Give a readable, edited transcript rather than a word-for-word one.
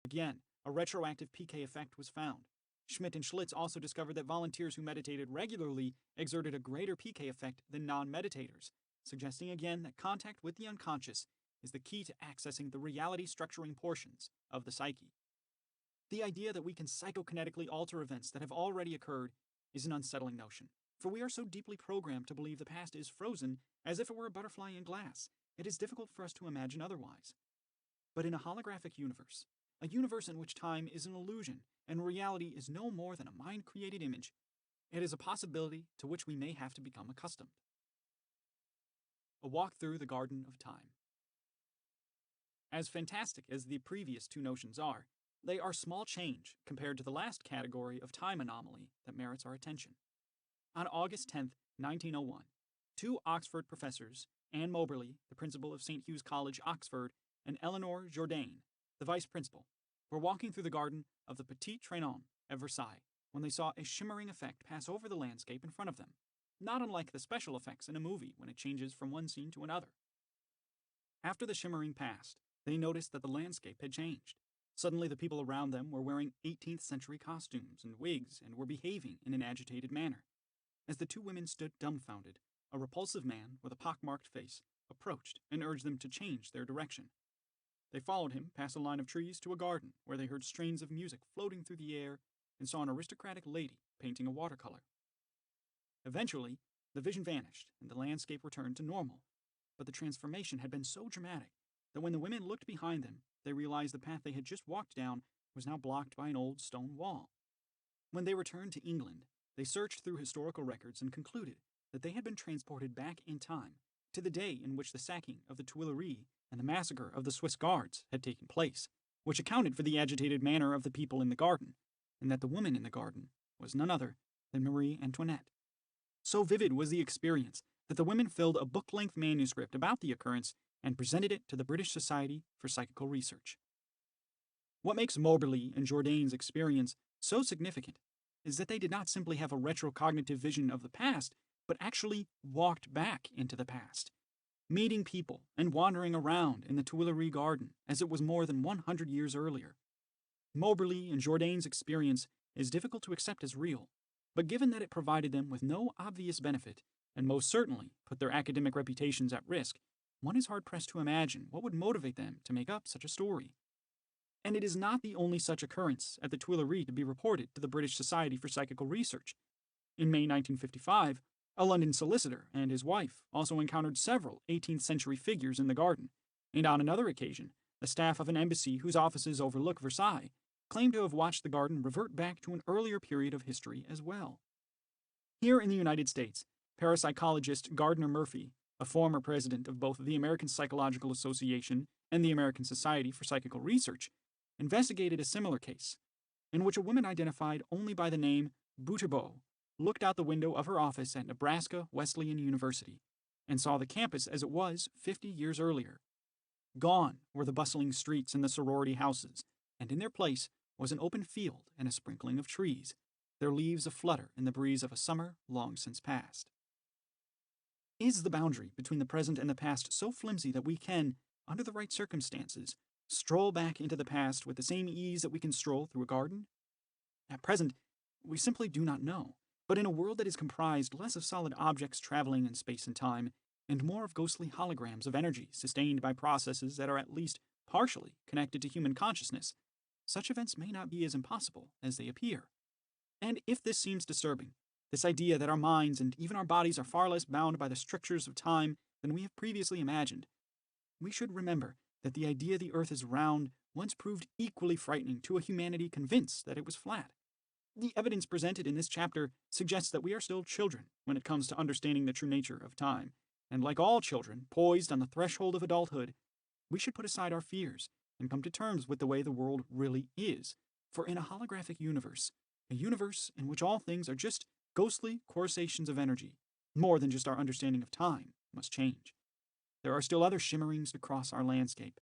Again, a retroactive PK effect was found. Schmidt and Schlitz also discovered that volunteers who meditated regularly exerted a greater PK effect than non-meditators, suggesting again that contact with the unconscious is the key to accessing the reality structuring portions of the psyche. The idea that we can psychokinetically alter events that have already occurred is an unsettling notion, for we are so deeply programmed to believe the past is frozen as if it were a butterfly in glass. It is difficult for us to imagine otherwise. But in a holographic universe, a universe in which time is an illusion and reality is no more than a mind-created image, it is a possibility to which we may have to become accustomed. A walk through the Garden of Time. As fantastic as the previous two notions are, they are small change compared to the last category of time anomaly that merits our attention. On August 10, 1901, two Oxford professors, Anne Moberly, the principal of St. Hugh's College, Oxford, and Eleanor Jourdain, the vice principal, were walking through the garden of the Petit Trianon at Versailles when they saw a shimmering effect pass over the landscape in front of them, not unlike the special effects in a movie when it changes from one scene to another. After the shimmering passed, they noticed that the landscape had changed. Suddenly the people around them were wearing 18th century costumes and wigs and were behaving in an agitated manner. As the two women stood dumbfounded, a repulsive man with a pockmarked face approached and urged them to change their direction. They followed him past a line of trees to a garden where they heard strains of music floating through the air and saw an aristocratic lady painting a watercolor. Eventually, the vision vanished and the landscape returned to normal, but the transformation had been so dramatic that when the women looked behind them, they realized the path they had just walked down was now blocked by an old stone wall. When they returned to England, they searched through historical records and concluded that they had been transported back in time to the day in which the sacking of the Tuileries and the massacre of the Swiss Guards had taken place, which accounted for the agitated manner of the people in the garden, and that the woman in the garden was none other than Marie Antoinette. So vivid was the experience that the women filled a book-length manuscript about the occurrence and presented it to the British Society for Psychical Research. What makes Moberly and Jourdain's experience so significant is that they did not simply have a retrocognitive vision of the past, but actually walked back into the past, meeting people and wandering around in the Tuileries garden as it was more than 100 years earlier. Moberly and Jourdain's experience is difficult to accept as real, but given that it provided them with no obvious benefit, and most certainly put their academic reputations at risk, one is hard-pressed to imagine what would motivate them to make up such a story. And it is not the only such occurrence at the Tuileries to be reported to the British Society for Psychical Research. In May 1955, a London solicitor and his wife also encountered several 18th century figures in the garden, and on another occasion, the staff of an embassy whose offices overlook Versailles claimed to have watched the garden revert back to an earlier period of history as well. Here in the United States, parapsychologist Gardner Murphy, a former president of both the American Psychological Association and the American Society for Psychical Research, investigated a similar case, in which a woman identified only by the name Butterbeau looked out the window of her office at Nebraska Wesleyan University and saw the campus as it was 50 years earlier. Gone were the bustling streets and the sorority houses, and in their place was an open field and a sprinkling of trees, their leaves aflutter in the breeze of a summer long since past. Is the boundary between the present and the past so flimsy that we can, under the right circumstances, stroll back into the past with the same ease that we can stroll through a garden? At present, we simply do not know, but in a world that is comprised less of solid objects traveling in space and time, and more of ghostly holograms of energy sustained by processes that are at least partially connected to human consciousness, such events may not be as impossible as they appear. And if this seems disturbing, this idea that our minds and even our bodies are far less bound by the strictures of time than we have previously imagined, we should remember that the idea the Earth is round once proved equally frightening to a humanity convinced that it was flat. The evidence presented in this chapter suggests that we are still children when it comes to understanding the true nature of time, and like all children poised on the threshold of adulthood, we should put aside our fears and come to terms with the way the world really is, for in a holographic universe, a universe in which all things are just ghostly coruscations of energy, more than just our understanding of time must change. There are still other shimmerings to cross our landscape,